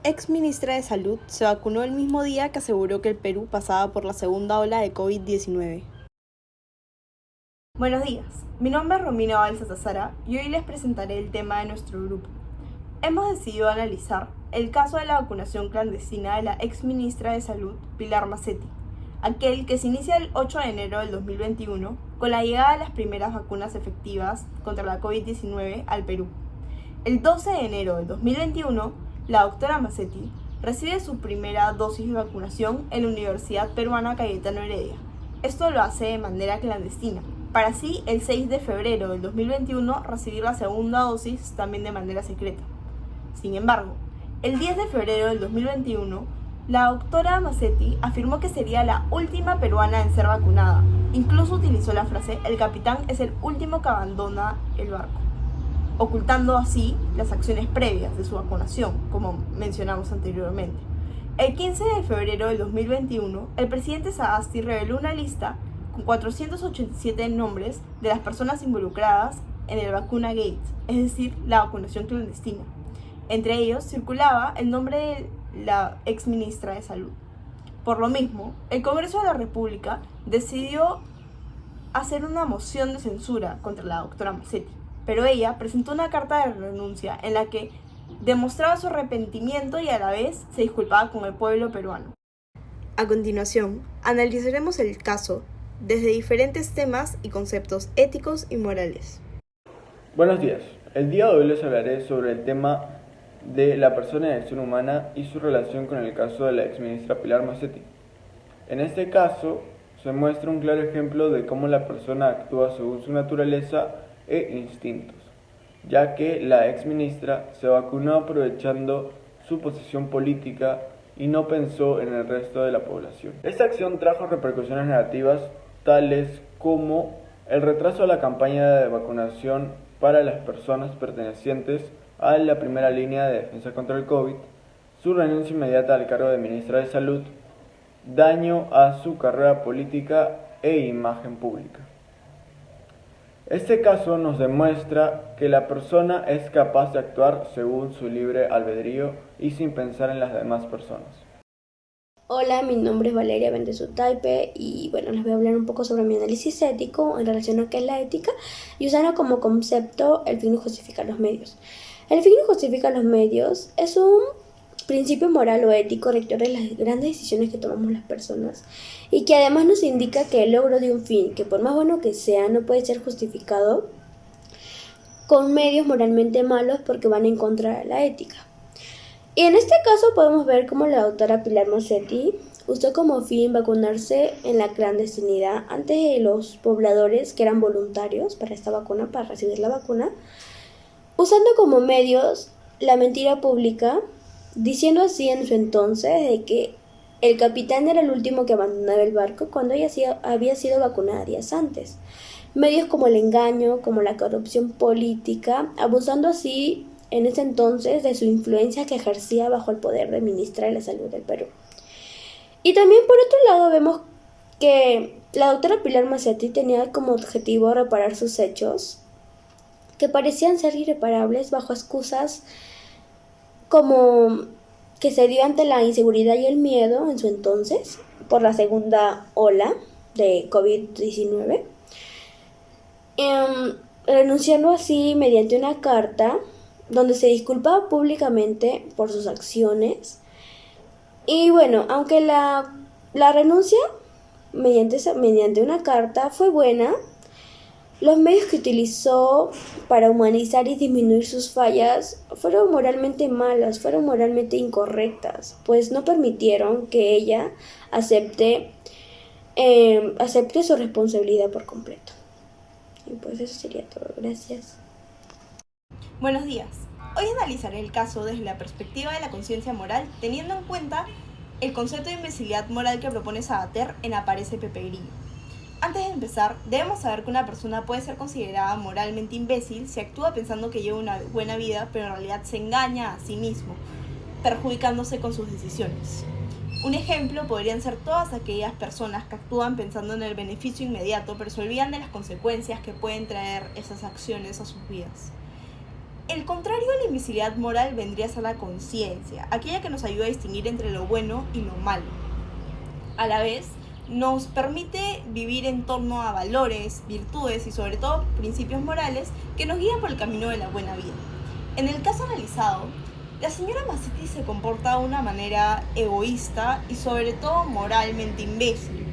Ex ministra de Salud se vacunó el mismo día que aseguró que el Perú pasaba por la segunda ola de COVID-19. Buenos días, mi nombre es Romina Balsasara y hoy les presentaré el tema de nuestro grupo. Hemos decidido analizar el caso de la vacunación clandestina de la ex ministra de Salud, Pilar Massetti, aquel que se inicia el 8 de enero del 2021 con la llegada de las primeras vacunas efectivas contra la COVID-19 al Perú. El 12 de enero del 2021, la doctora Massetti recibe su primera dosis de vacunación en la Universidad Peruana Cayetano Heredia. Esto lo hace de manera clandestina, para así el 6 de febrero del 2021 recibir la segunda dosis también de manera secreta. Sin embargo, el 10 de febrero del 2021, la doctora Massetti afirmó que sería la última peruana en ser vacunada. Incluso utilizó la frase: el capitán es el último que abandona el barco, ocultando así las acciones previas de su vacunación, como mencionamos anteriormente. El 15 de febrero del 2021, el presidente Sagasti reveló una lista con 487 nombres de las personas involucradas en el Vacuna Gate, es decir, la vacunación clandestina. Entre ellos circulaba el nombre de la ex ministra de Salud. Por lo mismo, el Congreso de la República decidió hacer una moción de censura contra la doctora Massetti, pero ella presentó una carta de renuncia en la que demostraba su arrepentimiento y a la vez se disculpaba con el pueblo peruano. A continuación, analizaremos el caso desde diferentes temas y conceptos éticos y morales. Buenos días, el día de hoy les hablaré sobre el tema de la persona y acción humana y su relación con el caso de la exministra Pilar Massetti. En este caso, se muestra un claro ejemplo de cómo la persona actúa según su naturaleza e instintos, ya que la exministra se vacunó aprovechando su posición política y no pensó en el resto de la población. Esta acción trajo repercusiones negativas tales como el retraso de la campaña de vacunación para las personas pertenecientes a la primera línea de defensa contra el COVID, su renuncia inmediata al cargo de ministra de Salud, daño a su carrera política e imagen pública. Este caso nos demuestra que la persona es capaz de actuar según su libre albedrío y sin pensar en las demás personas. Hola, mi nombre es Valeria Bendezutaipe y bueno, les voy a hablar un poco sobre mi análisis ético en relación a qué es la ética y usando como concepto el fin no justifica los medios. El fin no justifica los medios es un principio moral o ético rector de las grandes decisiones que tomamos las personas y que además nos indica que el logro de un fin, que por más bueno que sea, no puede ser justificado con medios moralmente malos porque van en contra de la ética. Y en este caso podemos ver cómo la doctora Pilar Massetti usó como fin vacunarse en la clandestinidad antes de los pobladores que eran voluntarios para esta vacuna, para recibir la vacuna, usando como medios la mentira pública, diciendo así en su entonces de que el capitán era el último que abandonaba el barco cuando ella había sido vacunada días antes. Medios como el engaño, como la corrupción política, abusando así en ese entonces de su influencia que ejercía bajo el poder de ministra de la Salud del Perú. Y también por otro lado vemos que la doctora Pilar Massetti tenía como objetivo reparar sus hechos que parecían ser irreparables bajo excusas como que se dio ante la inseguridad y el miedo en su entonces por la segunda ola de COVID-19, renunciando así mediante una carta donde se disculpaba públicamente por sus acciones. Y bueno, aunque la renuncia mediante una carta fue buena, los medios que utilizó para humanizar y disminuir sus fallas fueron moralmente malas, fueron moralmente incorrectas, pues no permitieron que ella acepte su responsabilidad por completo. Y pues eso sería todo. Gracias. Buenos días. Hoy analizaré el caso desde la perspectiva de la conciencia moral, teniendo en cuenta el concepto de imbecilidad moral que propone Sabater en Aparece Pepe Grillo. Antes de empezar, debemos saber que una persona puede ser considerada moralmente imbécil si actúa pensando que lleva una buena vida, pero en realidad se engaña a sí mismo, perjudicándose con sus decisiones. Un ejemplo podrían ser todas aquellas personas que actúan pensando en el beneficio inmediato, pero se olvidan de las consecuencias que pueden traer esas acciones a sus vidas. El contrario a la invisibilidad moral vendría a ser la conciencia, aquella que nos ayuda a distinguir entre lo bueno y lo malo. A la vez, nos permite vivir en torno a valores, virtudes y sobre todo principios morales que nos guían por el camino de la buena vida. En el caso analizado, la señora Massetti se comporta de una manera egoísta y sobre todo moralmente imbécil,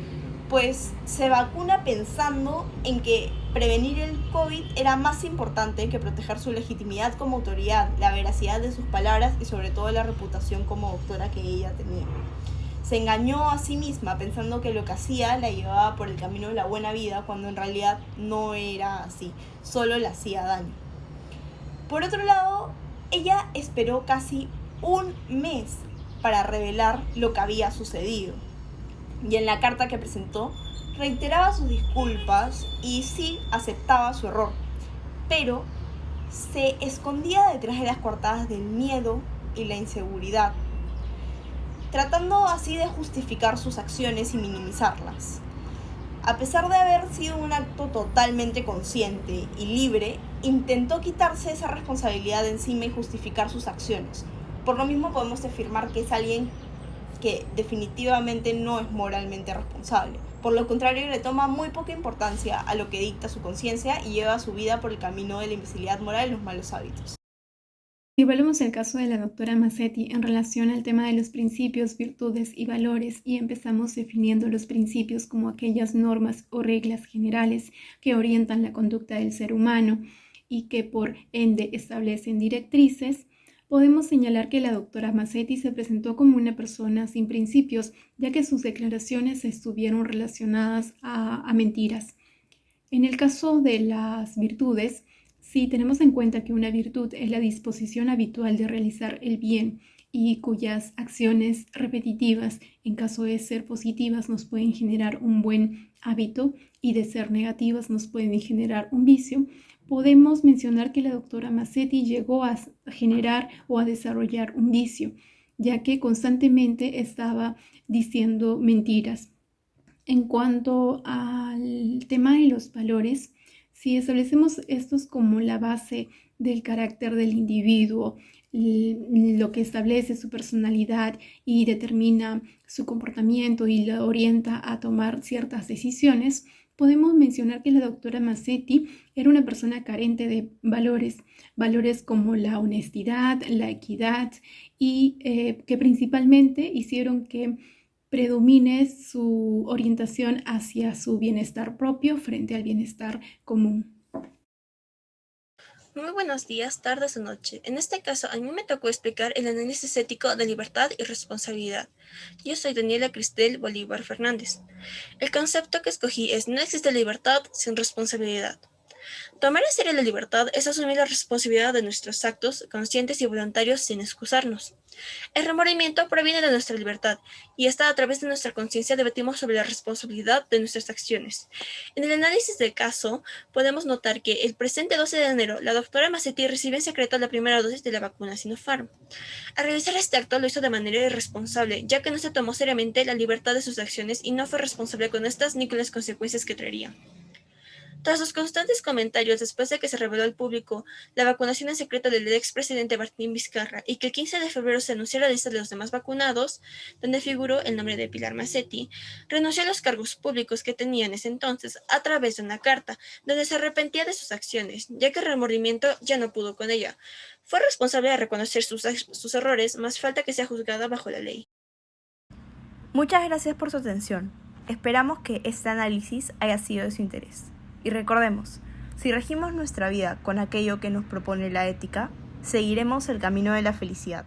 pues se vacuna pensando en que prevenir el COVID era más importante que proteger su legitimidad como autoridad, la veracidad de sus palabras y sobre todo la reputación como doctora que ella tenía. Se engañó a sí misma pensando que lo que hacía la llevaba por el camino de la buena vida cuando en realidad no era así, solo le hacía daño. Por otro lado, ella esperó casi un mes para revelar lo que había sucedido. Y en la carta que presentó, reiteraba sus disculpas y sí aceptaba su error, pero se escondía detrás de las coartadas del miedo y la inseguridad, tratando así de justificar sus acciones y minimizarlas. A pesar de haber sido un acto totalmente consciente y libre, intentó quitarse esa responsabilidad de encima y justificar sus acciones. Por lo mismo podemos afirmar que es alguien que definitivamente no es moralmente responsable. Por lo contrario, le toma muy poca importancia a lo que dicta su conciencia y lleva su vida por el camino de la invisibilidad moral y los malos hábitos. Si evaluamos el caso de la doctora Massetti en relación al tema de los principios, virtudes y valores y empezamos definiendo los principios como aquellas normas o reglas generales que orientan la conducta del ser humano y que por ende establecen directrices, podemos señalar que la doctora Massetti se presentó como una persona sin principios, ya que sus declaraciones estuvieron relacionadas a mentiras. En el caso de las virtudes, si tenemos en cuenta que una virtud es la disposición habitual de realizar el bien y cuyas acciones repetitivas, en caso de ser positivas, nos pueden generar un buen hábito y de ser negativas nos pueden generar un vicio, podemos mencionar que la doctora Massetti llegó a generar o a desarrollar un vicio, ya que constantemente estaba diciendo mentiras. En cuanto al tema de los valores, si establecemos estos como la base del carácter del individuo, lo que establece su personalidad y determina su comportamiento y lo orienta a tomar ciertas decisiones, podemos mencionar que la doctora Massetti era una persona carente de valores como la honestidad, la equidad y que principalmente hicieron que predomine su orientación hacia su bienestar propio frente al bienestar común. Muy buenos días, tardes o noche. En este caso, a mí me tocó explicar el análisis ético de libertad y responsabilidad. Yo soy Daniela Cristel Bolívar Fernández. El concepto que escogí es: no existe libertad sin responsabilidad. Tomar en serio la libertad es asumir la responsabilidad de nuestros actos, conscientes y voluntarios, sin excusarnos. El remordimiento proviene de nuestra libertad, y esta a través de nuestra conciencia debatimos sobre la responsabilidad de nuestras acciones. En el análisis del caso, podemos notar que el presente 12 de enero, la doctora Massetti recibió en secreto la primera dosis de la vacuna Sinopharm. Al realizar este acto lo hizo de manera irresponsable, ya que no se tomó seriamente la libertad de sus acciones y no fue responsable con estas ni con las consecuencias que traería. Tras los constantes comentarios después de que se reveló al público la vacunación en secreto del expresidente Martín Vizcarra y que el 15 de febrero se anunció la lista de los demás vacunados, donde figuró el nombre de Pilar Massetti, renunció a los cargos públicos que tenía en ese entonces a través de una carta donde se arrepentía de sus acciones, ya que el remordimiento ya no pudo con ella. Fue responsable de reconocer sus errores, más falta que sea juzgada bajo la ley. Muchas gracias por su atención. Esperamos que este análisis haya sido de su interés. Y recordemos, si regimos nuestra vida con aquello que nos propone la ética, seguiremos el camino de la felicidad.